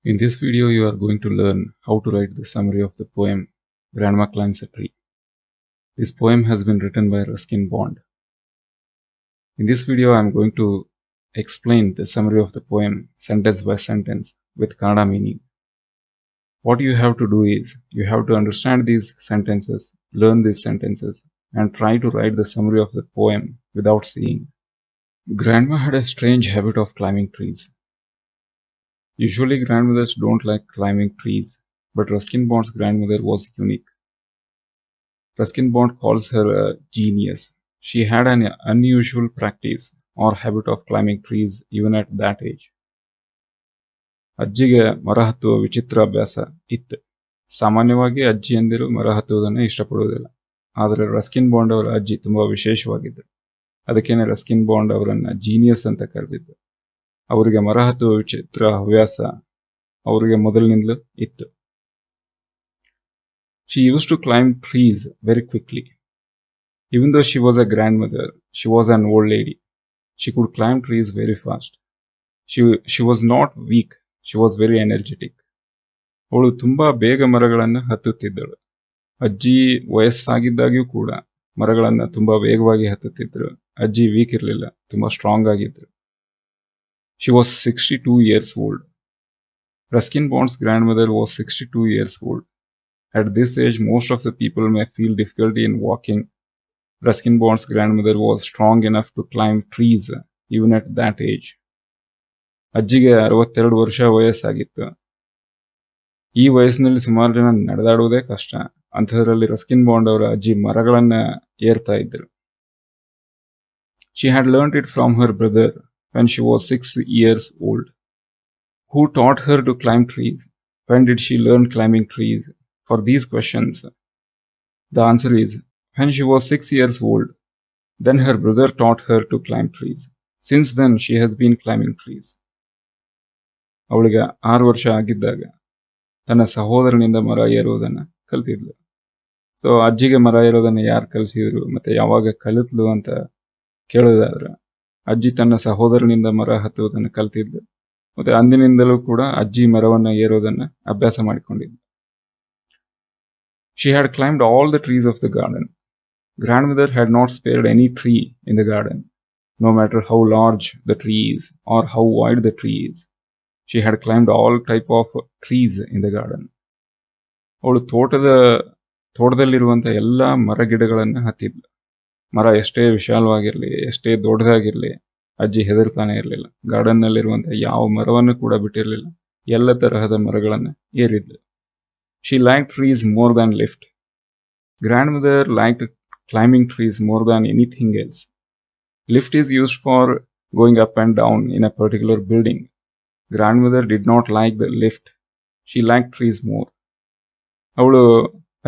In this video, you are going to learn how to write the summary of the poem Grandma Climbs a Tree. This poem has been written by Ruskin Bond. In this video, I am going to explain the summary of the poem sentence by sentence with Kannada meaning. What you have to do is, you have to understand these sentences, learn these sentences, and try to write the summary of the poem without seeing. Grandma had a strange habit of climbing trees. Usually grandmothers don't like climbing trees, but Ruskin Bond's grandmother was unique. Ruskin Bond calls her a genius. She had an unusual practice or habit of climbing trees even at that age. ಅಜ್ಜಿಗೆ ಮರ ಹತ್ತುವ ವಿಚಿತ್ರ ಅಭ್ಯಾಸ ಇತ್ತು. ಸಾಮಾನ್ಯವಾಗಿ ಅಜ್ಜಿಯಂದಿರು ಮರ ಹತ್ತುವುದನ್ನು ಇಷ್ಟಪಡುವುದಿಲ್ಲ. ಆದರೆ ರಸ್ಕಿನ್ ಬಾಂಡ್ ಅವರ ಅಜ್ಜಿ ತುಂಬಾ ವಿಶೇಷವಾಗಿದ್ದರು. ಅದಕ್ಕೇನೆ ರಸ್ಕಿನ್ ಬಾಂಡ್ ಅವರನ್ನ ಜೀನಿಯಸ್ ಅಂತ ಕರೆದಿದ್ದು. ಅವರಿಗೆ ಮರ ಹತ್ತುವ ವಿಚಿತ್ರ ಹವ್ಯಾಸ ಅವರಿಗೆ ಮೊದಲಿನಿಂದಲೂ ಇತ್ತು. She used to climb trees very quickly. Even though she was a grandmother, she was an old lady. She could climb trees very fast. She was not weak. She was very energetic. ಅವಳು ತುಂಬಾ ಬೇಗ ಮರಗಳನ್ನು ಹತ್ತುತ್ತಿದ್ದಳು. ಅಜ್ಜಿ ವಯಸ್ಸಾಗಿದ್ದಾಗ್ಯೂ ಕೂಡ ಮರಗಳನ್ನ ತುಂಬಾ ವೇಗವಾಗಿ ಹತ್ತುತ್ತಿದ್ರು. ಅಜ್ಜಿ ವೀಕ್ ಇರಲಿಲ್ಲ, ತುಂಬಾ ಸ್ಟ್ರಾಂಗ್ ಆಗಿದ್ರು. She was 62 years old. Ruskin Bond's grandmother was 62 years old. At this age, most of the people may feel difficulty in walking. Ruskin Bond's grandmother was strong enough to climb trees even at that age. ಅಜ್ಜಿಗೆ 62 ವರ್ಷ ವಯಸ್ಸಾಗಿತ್ತು. ಈ ವಯಸ್ಸಿನಲ್ಲಿ ಸುಮಾರು ಜನ ನಡೆದಾಡುವುದೇ ಕಷ್ಟ. ಅಂಥದ್ರಲ್ಲಿ Ruskin bond ಅವರ ಅಜ್ಜಿ ಮರಗಳನ್ನ ಏರ್ತಾ ಇದ್ರು. She had learnt it from her brother when she was 6 years old. Who taught her to climb trees? When did she learn climbing trees? For these questions, the answer is when she was 6 years old. Then her brother taught her to climb trees. Since then, she has been climbing trees. ಅವಳಿಗೆ 6 ವರ್ಷ ಆಗಿದ್ದಾಗ ತನ್ನ ಸಹೋದರನಿಂದ ಮರ ಏರುವುದನ್ನ ಕಲ್ತಿದ್ಲು. So ಅಜ್ಜಿಗೆ ಮರ ಏರೋದನ್ನ ಯಾರು ಕಲಿಸಿದ್ರು ಮತ್ತೆ ಯಾವಾಗ ಕಲಿತ್ಲು ಅಂತ ಕೇಳೋದಾದ್ರೆ, ಅಜ್ಜಿ ತನ್ನ ಸಹೋದರನಿಂದ ಮರ ಹತ್ತುವುದನ್ನು ಕಲ್ತಿದ್ಲು. ಮತ್ತೆ ಅಂದಿನಿಂದಲೂ ಕೂಡ ಅಜ್ಜಿ ಮರವನ್ನ ಏರೋದನ್ನ ಅಭ್ಯಾಸ ಮಾಡಿಕೊಂಡಿದ್ಲು. She had climbed all the trees of the garden. Grandmother had not spared any tree in the garden, no matter how large the tree is or how wide the tree is. She had climbed all type of trees in the garden. ಅವಳು ತೋಟದಲ್ಲಿರುವಂತಹ ಎಲ್ಲಾ ಮರ ಗಿಡಗಳನ್ನ ಹತ್ತಿದ್ಲು. ಮರ ಎಷ್ಟೇ ವಿಶಾಲವಾಗಿರ್ಲಿ, ಎಷ್ಟೇ ದೊಡ್ಡದಾಗಿರ್ಲಿ, ಅಜ್ಜಿ ಹೆದರ್ತಾನೆ ಇರಲಿಲ್ಲ. Garden ನಲ್ಲಿರುವಂತಹ ಯಾವ ಮರವನ್ನು ಕೂಡ ಬಿಟ್ಟಿರಲಿಲ್ಲ. ಎಲ್ಲ ತರಹದ ಮರಗಳನ್ನ ಏರಿದ್ಲು. She liked trees more than lift. Grandmother liked climbing trees more than anything else. Lift is used for going up and down in a particular building. Grandmother did not like the lift. She liked trees more. ಅವಳು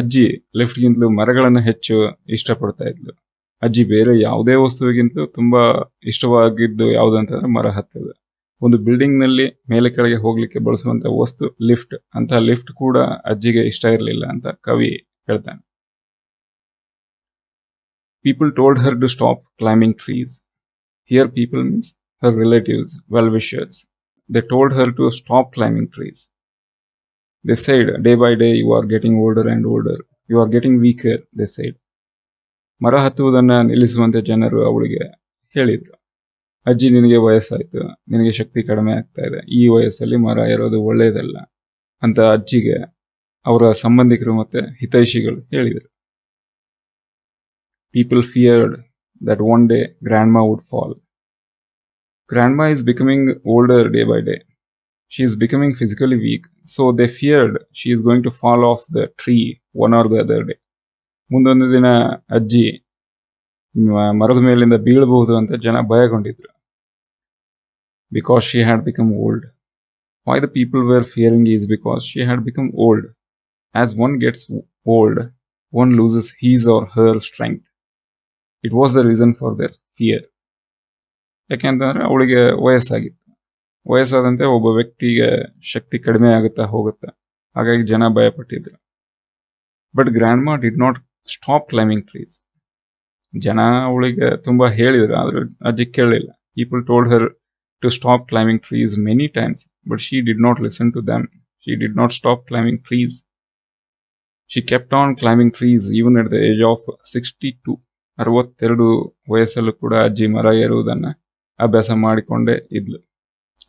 ಅಜ್ಜಿ ಲಿಫ್ಟ್ಗಿಂತಲೂ ಮರಗಳನ್ನು ಹೆಚ್ಚು ಇಷ್ಟಪಡ್ತಾ ಇದ್ಲು. ಅಜ್ಜಿ ಬೇರೆ ಯಾವುದೇ ವಸ್ತುವಿಗಿಂತಲೂ ತುಂಬಾ ಇಷ್ಟವಾಗಿದ್ದು ಯಾವುದಂತಂದ್ರೆ ಮರ ಹತ್ತೋದು. ಒಂದು ಬಿಲ್ಡಿಂಗ್ ನಲ್ಲಿ ಮೇಲೆ ಕೆಳಗೆ ಹೋಗ್ಲಿಕ್ಕೆ ಬಳಸುವಂತ ವಸ್ತು ಲಿಫ್ಟ್. ಅಂತ ಲಿಫ್ಟ್ ಕೂಡ ಅಜ್ಜಿಗೆ ಇಷ್ಟ ಇರಲಿಲ್ಲ ಅಂತ ಕವಿ ಹೇಳ್ತಾನೆ. People told her to stop climbing trees. Here people means her relatives, well-wishers. They told her to stop climbing trees. They said, day by day you are getting older and older. You are getting weaker, they said. ಮರ ಹತ್ತುವುದನ್ನ ನಿಲ್ಲಿಸುವಂತೆ ಜನರು ಅವಳಿಗೆ ಹೇಳಿದ್ರು. ಅಜ್ಜಿ, ನಿನಗೆ ವಯಸ್ಸಾಯ್ತು, ನಿನಗೆ ಶಕ್ತಿ ಕಡಿಮೆ ಆಗ್ತಾ ಇದೆ, ಈ ವಯಸ್ಸಲ್ಲಿ ಮರ ಏರೋದು ಒಳ್ಳೆಯದಲ್ಲ ಅಂತ ಅಜ್ಜಿಗೆ ಅವರ ಸಂಬಂಧಿಕರು ಮತ್ತೆ ಹಿತೈಷಿಗಳು ಹೇಳಿದರು. People feared that one day grandma would fall. Grandma is becoming older day by day. She is becoming physically weak, so they feared she is going to fall off the tree one or the other day. ಮುಂದೊಂದು ದಿನ ಅಜ್ಜಿ ಮರದ ಮೇಲಿಂದ ಬೀಳಬಹುದು ಅಂತ ಜನ ಭಯಗೊಂಡಿದ್ರು. Because she had become old. Why the people were fearing is because she had become old. As one gets old, one loses his or her strength. It was the reason for their fear. ಯಾಕೆಂತಂದ್ರೆ ಅವಳಿಗೆ ವಯಸ್ಸಾಗಿತ್ತು. ವಯಸ್ಸಾದಂತೆ ಒಬ್ಬ ವ್ಯಕ್ತಿಗೆ ಶಕ್ತಿ ಕಡಿಮೆ ಆಗುತ್ತಾ ಹೋಗುತ್ತಾ, ಹಾಗಾಗಿ ಜನ ಭಯಪಟ್ಟಿದ್ರು. But grandma did not stop climbing trees. ಜನ ಅವಳಿಗೆ ತುಂಬಾ ಹೇಳಿದ್ರು, ಆದ್ರೆ ಅಜ್ಜಿ ಕೇಳಲಿಲ್ಲ. People told her to stop climbing trees many times, but she did not listen to them. She did not stop climbing trees. She kept on climbing trees even at the age of 62. 62 ವಯಸ್ಸಲ್ಲೂ ಕೂಡ ಅಜ್ಜಿ ಮರ ಏರುವುದನ್ನ ಅಭ್ಯಾಸ ಮಾಡಿಕೊಂಡೇ ಇದ್ಲು.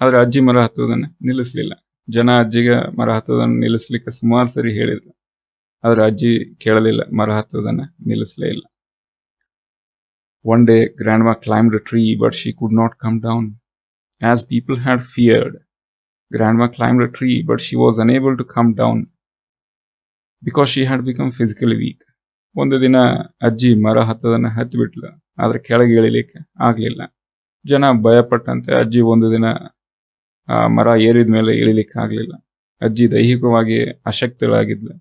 ಆದ್ರೆ ಅಜ್ಜಿ ಮರ ಹತ್ತುವುದನ್ನ ನಿಲ್ಲಿಸ್ಲಿಲ್ಲ. ಜನ ಅಜ್ಜಿಗೆ ಮರ ಹತ್ತುವುದನ್ನು ನಿಲ್ಲಿಸ್ಲಿಕ್ಕೆ ಸುಮಾರು ಸರಿ ಹೇಳಿದ್ರು. ಆದ್ರೆ ಅಜ್ಜಿ ಕೇಳಲಿಲ್ಲ, ಮರ ಹತ್ತುವುದನ್ನ ನಿಲ್ಲಿಸಲೇ ಇಲ್ಲ. One day, Grandma climbed a tree, but she could not come down. As people had feared, Grandma climbed a tree, but she was unable to come down because she had become physically weak. ಒಂದು ದಿನ ಅಜ್ಜಿ ಮರ ಹತ್ತದನ್ನ ಹತ್ತಿಬಿಟ್ಲು, ಆದ್ರೆ ಕೆಳಗೆ ಇಳಿಲಿಕ್ಕೆ ಆಗ್ಲಿಲ್ಲ. ಜನ ಭಯಪಟ್ಟಂತೆ ಅಜ್ಜಿ ಒಂದು ದಿನ ಮರ ಏರಿದ ಮೇಲೆ ಇಳಿಲಿಕ್ಕೆ ಆಗ್ಲಿಲ್ಲ. ಅಜ್ಜಿ ದೈಹಿಕವಾಗಿ ಅಶಕ್ತಳಾಗಿದ್ಲು,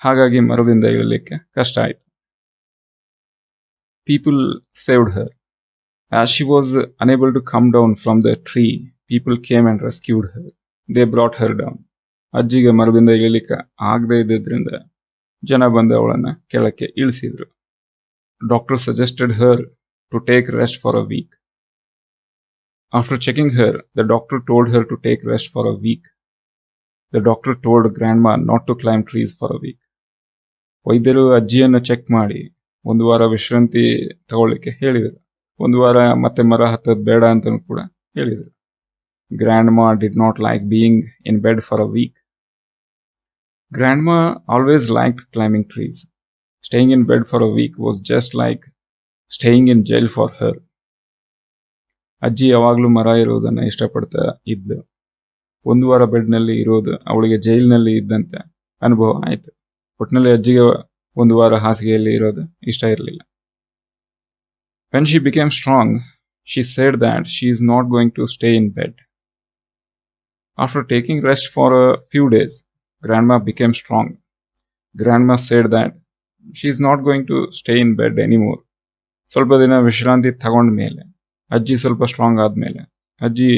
ಹಾಗಾಗಿ ಮರದಿಂದ ಇಳಿಲಿಕ್ಕೆ ಕಷ್ಟ ಆಯ್ತು. People saved her. As she was unable to come down from the tree, people came and rescued her. They brought her down. ಅಜ್ಜಿಗೆ ಮರದಿಂದ ಇಳಿಲಿಕ್ಕೆ ಆಗದೆ ಇದ್ದಿದ್ರಿಂದ ಜನ ಬಂದು ಅವಳನ್ನ ಕೆಳಕ್ಕೆ ಇಳಿಸಿದ್ರು. Doctor suggested her to take rest for a week. After checking her, the doctor told her to take rest for a week. The doctor told Grandma not to climb trees for a week. ವೈದ್ಯರು ಅಜ್ಜಿಯನ್ನು check ಮಾಡಿ ಒಂದು ವಾರ ವಿಶ್ರಾಂತಿ ತಗೊಳ್ಳಿಕ್ಕೆ ಹೇಳಿದರು. ಒಂದು ವಾರ ಮತ್ತೆ ಮರ ಹತ್ತೋದು ಬೇಡ ಅಂತ ಕೂಡ ಹೇಳಿದರು. Grandma did not like being in bed for a week. Grandma always liked climbing trees. Staying in bed for a week was just like staying in jail for her. ಅಜ್ಜಿ ಯಾವಾಗಲೂ ಮರ ಇರೋದನ್ನ ಇಷ್ಟಪಡ್ತಾ ಇದ್ಲು. ಒಂದು ವಾರ ಬೆಡ್ನಲ್ಲಿ ಇರೋದು ಅವಳಿಗೆ ಜೈಲಿನಲ್ಲಿ ಇದ್ದಂತೆ ಅನುಭವ ಆಯಿತು. ಒಟ್ಟಿನಲ್ಲಿ ಅಜ್ಜಿಗೆ ಒಂದು ವಾರ ಹಾಸಿಗೆಯಲ್ಲಿ ಇರೋದು ಇಷ್ಟ ಇರಲಿಲ್ಲ. When she became strong, she said that she is not going to stay in bed. After taking rest for a few days, Grandma became strong. Grandma said that she is not going to stay in bed anymore. ಸ್ವಲ್ಪ ದಿನ ವಿಶ್ರಾಂತಿ ತಗೊಂಡ ಮೇಲೆ ಅಜ್ಜಿ ಸ್ವಲ್ಪ strong ಆದ್ಮೇಲೆ ಅಜ್ಜಿ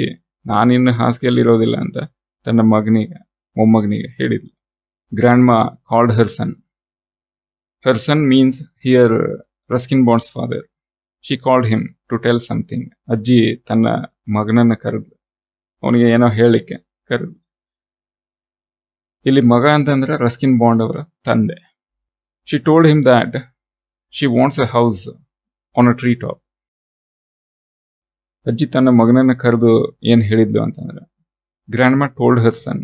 ನಾನಿನ್ನು ಹಾಸಿಗೆಯಲ್ಲಿ ಇರೋದಿಲ್ಲ ಅಂತ ತನ್ನ ಮೊಮ್ಮಗನಿಗೆ ಹೇಳಿದ್ಲು. Grandma called her son. Her son means here Ruskin Bond's father. She called him to tell something. ಅಜ್ಜಿ ತನ್ನ ಮಗನನ್ನ ಕರೆದ್ಲು, ಅವನಿಗೆ ಏನೋ ಹೇಳಿಕ್ಕೆ ಕರೆದ್ಲು. ಇಲ್ಲಿ ಮಗ ಅಂತಂದ್ರೆ ರಸ್ಕಿನ್ ಬಾಂಡ್ ಅವರ ತಂದೆ. She told him that she wants a house on a treetop. ಅಜ್ಜಿ ತನ್ನ ಮಗನನ್ನ ಕರೆದು ಏನ್ ಹೇಳಿದ್ಲು ಅಂತಂದ್ರೆ, Grandma told her son.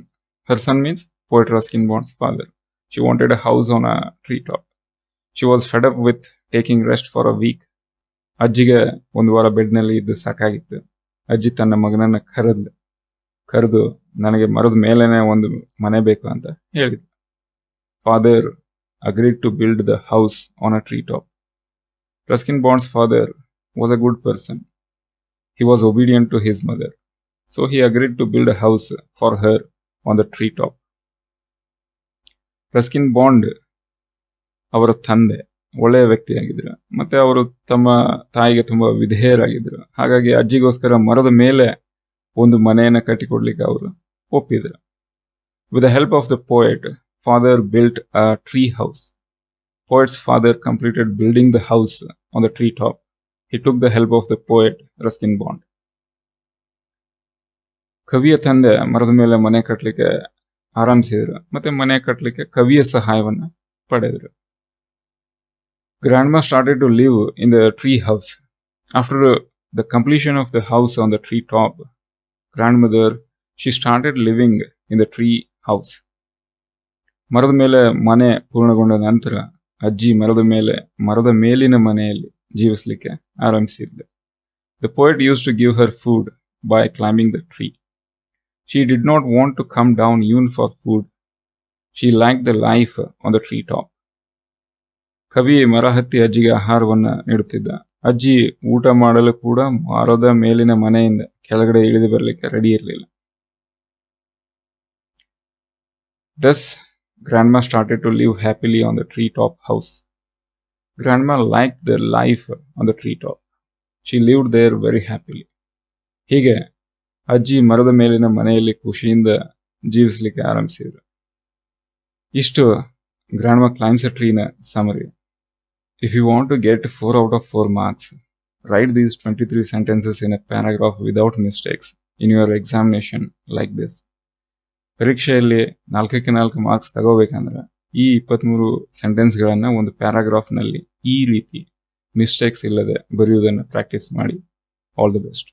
Her son means poet Ruskin Bond's father. She wanted a house on a treetop. She was fed up with taking rest for a week. ಅಜ್ಜಿಗೆ ಒಂದು ವಾರ ಬೆಡ್ನಲ್ಲಿ ಇದ್ದು ಸಾಕಾಗಿತ್ತು. ಅಜ್ಜಿ ತನ್ನ ಮಗನನ್ನ ಕರೆದು ನನಗೆ ಮರದ ಮೇಲೇನೆ ಒಂದು ಮನೆ ಬೇಕು ಅಂತ ಹೇಳಿದ್ಲು. Father agreed to build the house on a treetop. Ruskin Bond's father was a good person. He was obedient to his mother. So he agreed to build a house for her on the treetop. Ruskin Bond ಅವರ ತಂದೆ ಒಳ್ಳೆಯ ವ್ಯಕ್ತಿಯಾಗಿದ್ರು, ಮತ್ತೆ ಅವರು ತಮ್ಮ ತಾಯಿಗೆ ತುಂಬಾ ವಿಧೇಯರಾಗಿದ್ರು. ಹಾಗಾಗಿ ಅಜ್ಜಿಗೋಸ್ಕರ ಮರದ ಮೇಲೆ ಒಂದು ಮನೆಯನ್ನ ಕಟ್ಟಿಕೊಡ್ಲಿಕ್ಕೆ ಅವರು ಒಪ್ಪಿದ್ರು. With the help of the poet, father built a tree house. Poet's father completed building the house on the treetop. He took the help of the poet Ruskin Bond. ಕವಿಯ ತಂದೆ ಮರದ ಮೇಲೆ ಮನೆ ಕಟ್ಟಲಿಕ್ಕೆ ಆರಂಭಿಸಿದ್ರು, ಮತ್ತೆ ಮನೆ ಕಟ್ಟಲಿಕ್ಕೆ ಕವಿಯ ಸಹಾಯವನ್ನ ಪಡೆದರು. Grandma started to live in the tree house. After the completion of the house on the treetop, grandmother, she started living in the tree house. ಮರದ ಮೇಲೆ ಮನೆ ಪೂರ್ಣಗೊಂಡ ನಂತರ ಅಜ್ಜಿ ಮರದ ಮೇಲಿನ ಮನೆಯಲ್ಲಿ ಜೀವಿಸಲಿಕ್ಕೆ ಆರಂಭಿಸಿದ್ಲು. The poet used to give her food by climbing the tree. She did not want to come down even for food. She liked the life on the treetop. ಕವಿ ಮರ ಹತ್ತಿ ಅಜ್ಜಿಗೆ ಆಹಾರವನ್ನ ನೀಡುತ್ತಿದ್ದ. ಅಜ್ಜಿ ಊಟ ಮಾಡಲು ಕೂಡ ಮರದ ಮೇಲಿನ ಮನೆಯಿಂದ ಕೆಳಗಡೆ ಇಳಿದು ಬರಲಿಕ್ಕೆ ರೆಡಿ ಇರಲಿಲ್ಲ. Thus, Grandma started to live happily on the treetop house. Grandma liked the life on the treetop. She lived there very happily. ಹೀಗೆ ಅಜ್ಜಿ ಮರದ ಮೇಲಿನ ಮನೆಯಲ್ಲಿ ಖುಷಿಯಿಂದ ಜೀವಿಸಲಿಕ್ಕೆ ಆರಂಭಿಸಿದ್ರು. ಇಷ್ಟು Grandma climbs a tree ನ summary. If you want to get 4 out of 4 marks, write these 23 sentences in a paragraph without mistakes in your examination like this. ಪರೀಕ್ಷೆಯಲ್ಲಿ 4ಕ್ಕೆ 4 marks ತಗೋಬೇಕಂದ್ರೆ ಈ 23 ಸೆಂಟೆನ್ಸ್ಗಳನ್ನ ಒಂದು ಪ್ಯಾರಾಗ್ರಾಫ್ನಲ್ಲಿ ಈ ರೀತಿ ಮಿಸ್ಟೇಕ್ಸ್ ಇಲ್ಲದೆ ಬರೆಯುವುದನ್ನು ಪ್ರಾಕ್ಟೀಸ್ ಮಾಡಿ. All the best.